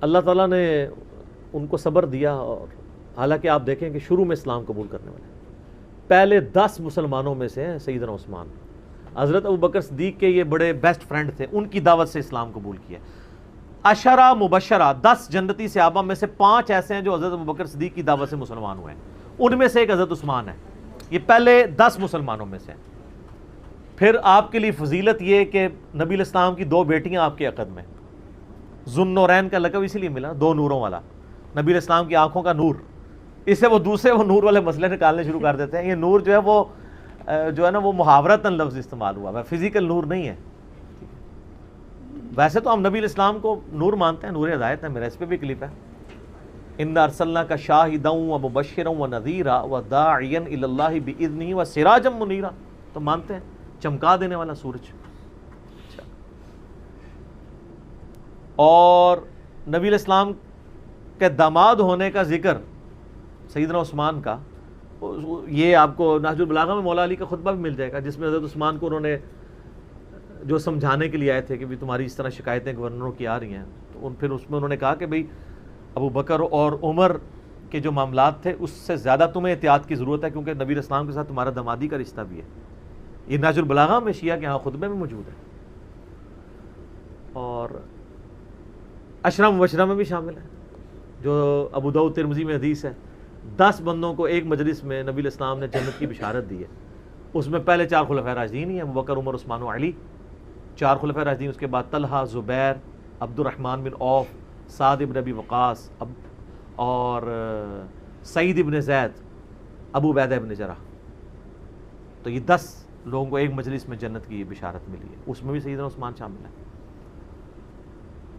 اللہ تعالیٰ نے ان کو صبر دیا، اور حالانکہ آپ دیکھیں کہ شروع میں اسلام قبول کرنے والے پہلے 10 مسلمانوں میں سے ہیں سیدنا عثمان۔ حضرت ابوبکر صدیق کے یہ بڑے بیسٹ فرینڈ تھے، ان کی دعوت سے اسلام قبول کیا۔ عشرہ مبشرہ 10 جنتی صحابہ میں سے 5 ایسے ہیں جو حضرت ابوبکر صدیق کی دعوت سے مسلمان ہوئے ہیں، ان میں سے ایک حضرت عثمان ہے۔ یہ پہلے 10 مسلمانوں میں سے ہیں۔ پھر آپ کے لیے فضیلت یہ کہ نبی الاسلام کی 2 بیٹیاں آپ کے عقد میں، ذوالنورین کا لقب اسی لیے ملا، 2 نوروں والا، نبی الاسلام کی آنکھوں کا نور۔ اس سے وہ دوسرے وہ نور والے مسئلے نکالنے شروع کر دیتے ہیں۔ یہ نور جو ہے نا وہ محاورتاً لفظ استعمال ہوا ہے، فزیکل نور نہیں ہے۔ ویسے تو ہم نبی الاسلام کو نور مانتے ہیں، نور ہدایت ہے، میرا اس پہ بھی کلپ ہے، اِنَّا أَرْسَلْنَاکَ شَاهِدًا وَمُبَشِّرًا وَنَذِيرًا وَدَاعِيًا إِلَى اللَّهِ بِإِذْنِهِ وَسِرَاجًا مُنِيرًا، تو مانتے ہیں، چمکا دینے والا سورج۔ اور نبی الاسلام کے داماد ہونے کا ذکر سیدنا عثمان کا، یہ آپ کو نہج البلاغہ میں مولا علی کا خطبہ بھی مل جائے گا، جس میں حضرت عثمان کو انہوں نے جو سمجھانے کے لیے آئے تھے کہ بھی تمہاری اس طرح شکایتیں گورنروں کی آ رہی ہیں، تو پھر اس میں انہوں نے کہا کہ بھئی ابو بکر اور عمر کے جو معاملات تھے اس سے زیادہ تمہیں احتیاط کی ضرورت ہے، کیونکہ نبی الاسلام کے ساتھ تمہارا دمادی کا رشتہ بھی ہے۔ یہ نہج البلاغہ میں شیعہ کے ہاں خطبے میں موجود ہے، اور عشرہ مبشرہ میں بھی شامل ہے، جو ابو داؤد ترمذی میں حدیث ہے، 10 بندوں کو ایک مجلس میں نبی الاسلام نے جنت کی بشارت دی ہے۔ اس میں پہلے 4 خلفائے راشدین ہی ہیں، ابو بکر، عمر، عثمان و علی، 4 خلفائے راشدین۔ اس کے بعد طلحہ، زبیر، عبد الرحمن بن عوف، سعد بن ابی وقاص اور سعید بن زید، ابو عبیدہ بن جرح۔ تو یہ 10 لوگوں کو ایک مجلس میں جنت کی بشارت ملی ہے، اس میں بھی سیدنا عثمان شامل ہے۔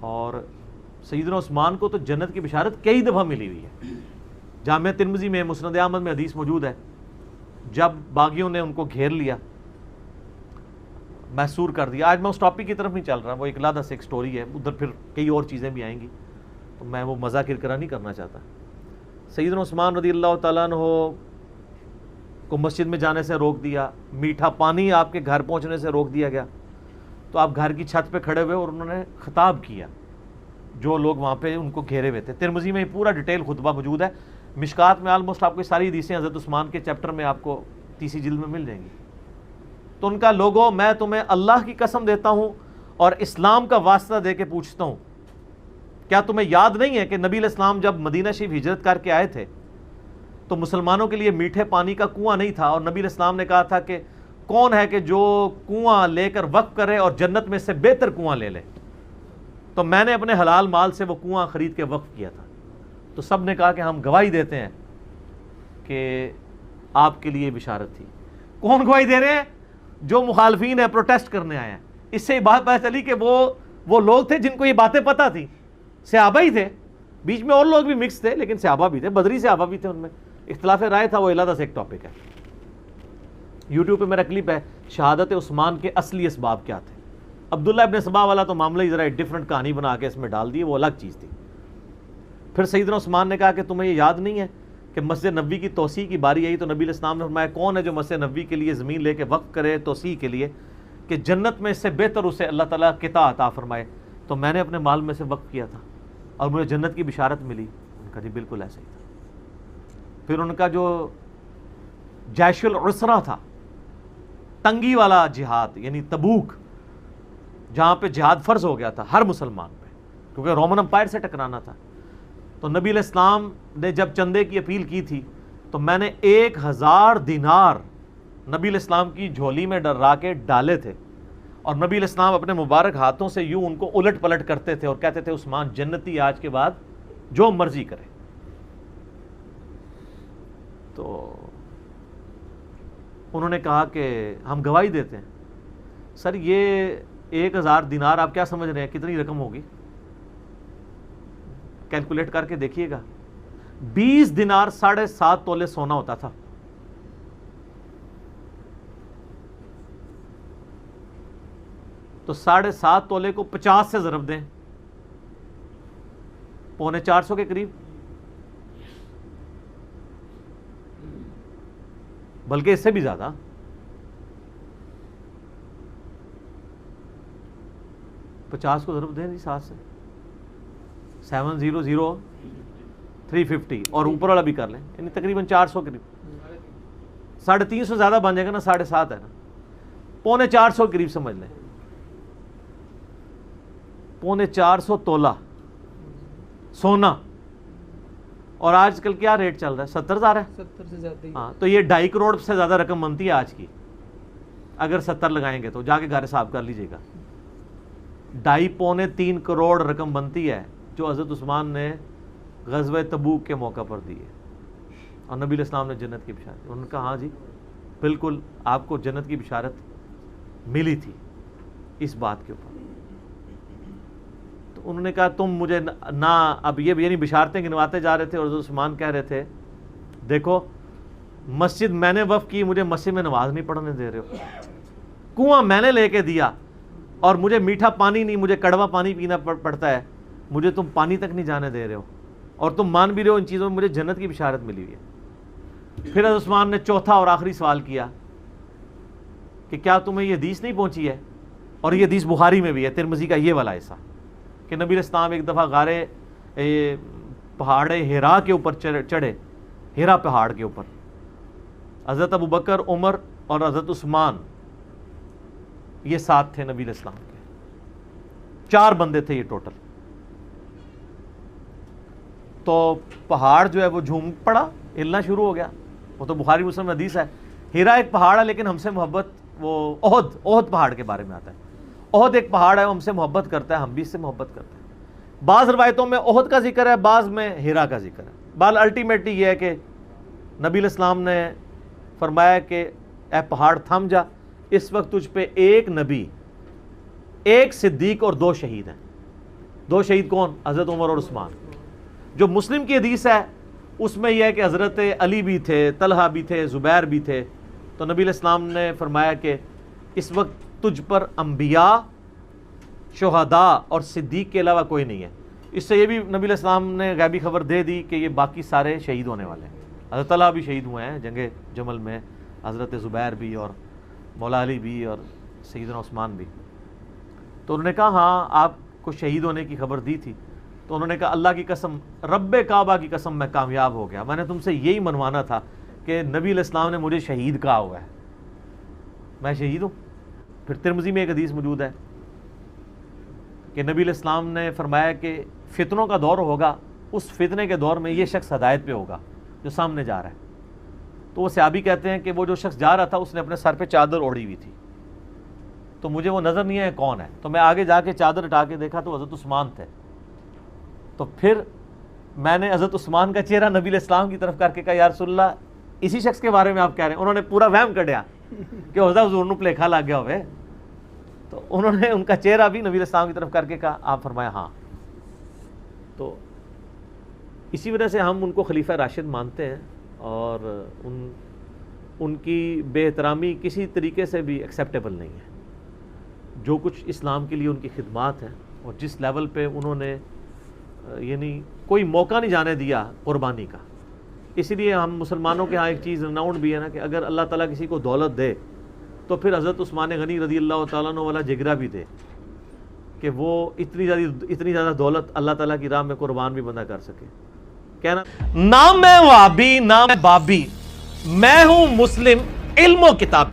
اور سیدنا عثمان کو تو جنت کی بشارت کئی دفعہ ملی ہوئی ہے۔ جامعہ ترمذی میں، مسند احمد میں حدیث موجود ہے، جب باغیوں نے ان کو گھیر لیا، محصور کر دیا۔ آج میں اس ٹاپک کی طرف نہیں چل رہا، وہ ایک علیحدہ سے ایک سٹوری ہے، ادھر پھر کئی اور چیزیں بھی آئیں گی، تو میں وہ مزہ کرکرا نہیں کرنا چاہتا۔ سیدنا عثمان رضی اللہ تعالیٰ عنہ کو مسجد میں جانے سے روک دیا، میٹھا پانی آپ کے گھر پہنچنے سے روک دیا گیا، تو آپ گھر کی چھت پہ کھڑے ہوئے اور انہوں نے خطاب کیا جو لوگ وہاں پہ ان کو گھیرے ہوئے تھے۔ ترمذی میں پورا ڈیٹیل خطبہ موجود ہے، مشکات میں آلموسٹ آپ کو ساری حدیثیں حضرت عثمان کے چیپٹر میں آپ کو 30 جلد میں مل جائیں گی۔ تو ان کا لوگوں، میں تمہیں اللہ کی قسم دیتا ہوں اور اسلام کا واسطہ دے کے پوچھتا ہوں، کیا تمہیں یاد نہیں ہے کہ نبی علیہ السلام جب مدینہ شریف ہجرت کر کے آئے تھے تو مسلمانوں کے لیے میٹھے پانی کا کنواں نہیں تھا، اور نبی علیہ السلام نے کہا تھا کہ کون ہے کہ جو کنواں لے کر وقف کرے اور جنت میں سے بہتر کنواں لے لے، تو میں نے اپنے حلال مال سے وہ کنواں خرید کے وقف کیا تھا۔ تو سب نے کہا کہ ہم گواہی دیتے ہیں کہ آپ کے لیے بشارت تھی۔ کون گواہی دے رہے ہیں؟ جو مخالفین ہیں، پروٹیسٹ کرنے آئے ہیں۔ اس سے بات پتہ چلی کہ وہ لوگ تھے جن کو یہ باتیں پتہ تھی، صحابہ ہی تھے، بیچ میں اور لوگ بھی مکس تھے لیکن صحابہ بھی تھے، بدری صحابہ بھی تھے، ان میں اختلاف رائے تھا، وہ علیحدہ سے ایک ٹاپک ہے۔ یوٹیوب پہ میرا کلپ ہے، شہادت عثمان کے اصلی اسباب کیا تھے۔ عبداللہ ابن سبا والا تو معاملہ ہی ذرا ایک ڈفرنٹ کہانی بنا کے اس میں ڈال دی، وہ الگ چیز تھی۔ پھر سیدنا عثمان نے کہا کہ تمہیں یہ یاد نہیں ہے کہ مسجد نبوی کی توسیع کی باری آئی تو نبی علیہ السلام نے فرمایا کون ہے جو مسجد نبوی کے لیے زمین لے کے وقف کرے توسیع کے لیے کہ جنت میں اس سے بہتر اسے اللہ تعالیٰ قطع عطا فرمائے، تو میں نے اپنے مال میں سے وقف کیا تھا اور مجھے جنت کی بشارت ملی۔ ان کا جی بالکل ایسا ہی تھا۔ پھر ان کا جو جیش العسرہ تھا، تنگی والا جہاد، یعنی تبوک، جہاں پہ جہاد فرض ہو گیا تھا ہر مسلمان پہ کیونکہ رومن امپائر سے ٹکرانا تھا، تو نبی علیہ السلام نے جب چندے کی اپیل کی تھی تو میں نے 1000 دینار نبی علیہ السلام کی جھولی میں ڈرا کے ڈالے تھے، اور نبی علیہ السلام اپنے مبارک ہاتھوں سے یوں ان کو الٹ پلٹ کرتے تھے اور کہتے تھے عثمان جنتی آج کے بعد جو مرضی کرے۔ تو انہوں نے کہا کہ ہم گواہی دیتے ہیں۔ سر یہ 1000 دینار آپ کیا سمجھ رہے ہیں کتنی رقم ہوگی؟ کیلکولیٹ کر کے دیکھیے گا، 20 دینار 7.5 تولے سونا ہوتا تھا۔ تو 7.5 تولے کو 50 سے ضرب دیں، 450 کے قریب، بلکہ اس سے بھی زیادہ۔ پچاس کو ضرب دیں جی 7 سے، 700,350 اور اوپر والا بھی کر لیں، یعنی تقریباً 400 قریب، 350 زیادہ بن جائے گا نا، 7.5 ہے نا، 350 قریب سمجھ لیں، 450 تولہ سونا، اور آج کل کیا ریٹ چل رہا ہے؟ 70,000 ہے، 70 سے زیادہ ہی۔ ہاں، تو یہ 2.5 کروڑ سے زیادہ رقم بنتی ہے آج کی، اگر 70 لگائیں گے تو جا کے گھر حساب کر لیجئے گا، 2.5-3 کروڑ رقم بنتی ہے جو حضرت عثمان نے غزوہ تبوک کے موقع پر دی ہے، اور نبی علیہ السلام نے جنت کی بشارت، انہوں نے کہا ہاں جی بالکل آپ کو جنت کی بشارت ملی تھی اس بات کے اوپر۔ تو انہوں نے کہا تم مجھے نہ، اب یہ یعنی بشارتیں گنواتے جا رہے تھے، اور حضرت عثمان کہہ رہے تھے دیکھو مسجد میں نے وقف کی، مجھے مسجد میں نماز نہیں پڑھنے دے رہے ہو، کنواں میں نے لے کے دیا اور مجھے میٹھا پانی نہیں، مجھے کڑوا پانی پینا پڑتا ہے، مجھے تم پانی تک نہیں جانے دے رہے ہو، اور تم مان بھی رہے ہو ان چیزوں میں مجھے جنت کی بشارت ملی ہوئی ہے۔ پھر حضرت عثمان نے چوتھا اور آخری سوال کیا کہ کیا تمہیں یہ حدیث نہیں پہنچی ہے، اور یہ حدیث بخاری میں بھی ہے، ترمذی کا یہ والا حصہ، کہ نبی علیہ السلام ایک دفعہ پہاڑ ہیرا کے اوپر چڑھے، ہیرا پہاڑ کے اوپر، حضرت ابو بکر، عمر اور حضرت عثمان یہ ساتھ تھے نبی علیہ السلام کے، 4 بندے تھے یہ ٹوٹل، تو پہاڑ جو ہے وہ جھوم پڑا، ہلنا شروع ہو گیا، وہ تو بخاری مسلم حدیث ہے، ہیرا ایک پہاڑ ہے لیکن ہم سے محبت، وہ احد پہاڑ کے بارے میں آتا ہے، احد ایک پہاڑ ہے، وہ ہم سے محبت کرتا ہے، ہم بھی اس سے محبت کرتے ہیں، بعض روایتوں میں احد کا ذکر ہے، بعض میں ہیرا کا ذکر ہے، بال الٹیمیٹلی یہ ہے کہ نبی علیہ السلام نے فرمایا کہ اے پہاڑ تھم جا، اس وقت تجھ پہ 1 نبی، 1 صدیق اور 2 شہید ہیں۔ 2 شہید کون؟ حضرت عمر اور عثمان۔ جو مسلم کی حدیث ہے اس میں یہ ہے کہ حضرت علی بھی تھے، طلحہ بھی تھے، زبیر بھی تھے، تو نبی علیہ السلام نے فرمایا کہ اس وقت تجھ پر انبیاء، شہداء اور صدیق کے علاوہ کوئی نہیں ہے۔ اس سے یہ بھی نبی علیہ السلام نے غیبی خبر دے دی کہ یہ باقی سارے شہید ہونے والے ہیں۔ حضرت طلحہ بھی شہید ہوئے ہیں جنگ جمل میں، حضرت زبیر بھی، اور مولا علی بھی، اور سیدنا عثمان بھی۔ تو انہوں نے کہا ہاں آپ کو شہید ہونے کی خبر دی تھی، تو انہوں نے کہا اللہ کی قسم، رب کعبہ کی قسم میں کامیاب ہو گیا، میں نے تم سے یہی منوانا تھا کہ نبی علیہ السلام نے مجھے شہید کہا ہوا ہے، میں شہید ہوں۔ پھر ترمذی میں ایک حدیث موجود ہے کہ نبی علیہ السلام نے فرمایا کہ فتنوں کا دور ہوگا، اس فتنے کے دور میں یہ شخص ہدایت پہ ہوگا جو سامنے جا رہا ہے۔ تو وہ صحابی کہتے ہیں کہ وہ جو شخص جا رہا تھا اس نے اپنے سر پہ چادر اوڑھی ہوئی تھی، تو مجھے وہ نظر نہیں ہے کون ہے، تو میں آگے جا کے چادر ہٹا کے دیکھا تو حضرت عثمان تھے، تو پھر میں نے حضرت عثمان کا چہرہ نبی علیہ السلام کی طرف کر کے کہا یا رسول اللہ اسی شخص کے بارے میں آپ کہہ رہے ہیں؟ انہوں نے پورا وہم کڈیا کہ حضرت حضور نو پلیکھا لگ گیا ہوئے، تو انہوں نے ان کا چہرہ بھی نبی علیہ السلام کی طرف کر کے کہا، آپ فرمایا ہاں۔ تو اسی وجہ سے ہم ان کو خلیفہ راشد مانتے ہیں، اور ان کی بے احترامی کسی طریقے سے بھی ایکسیپٹیبل نہیں ہے۔ جو کچھ اسلام کے لیے ان کی خدمات ہیں، اور جس لیول پہ انہوں نے یعنی کوئی موقع نہیں جانے دیا قربانی کا، اسی لیے ہم مسلمانوں کے ہاں ایک چیز رناؤنڈ بھی ہے نا کہ اگر اللہ تعالیٰ کسی کو دولت دے تو پھر حضرت عثمان غنی رضی اللہ تعالیٰ عنہ والا جگرا بھی دے کہ وہ اتنی زیادہ دولت اللہ تعالیٰ کی راہ میں قربان بھی بندہ کر سکے۔ کہنا نہ میں وابی نہ میں بابی، میں ہوں مسلم علم و کتاب۔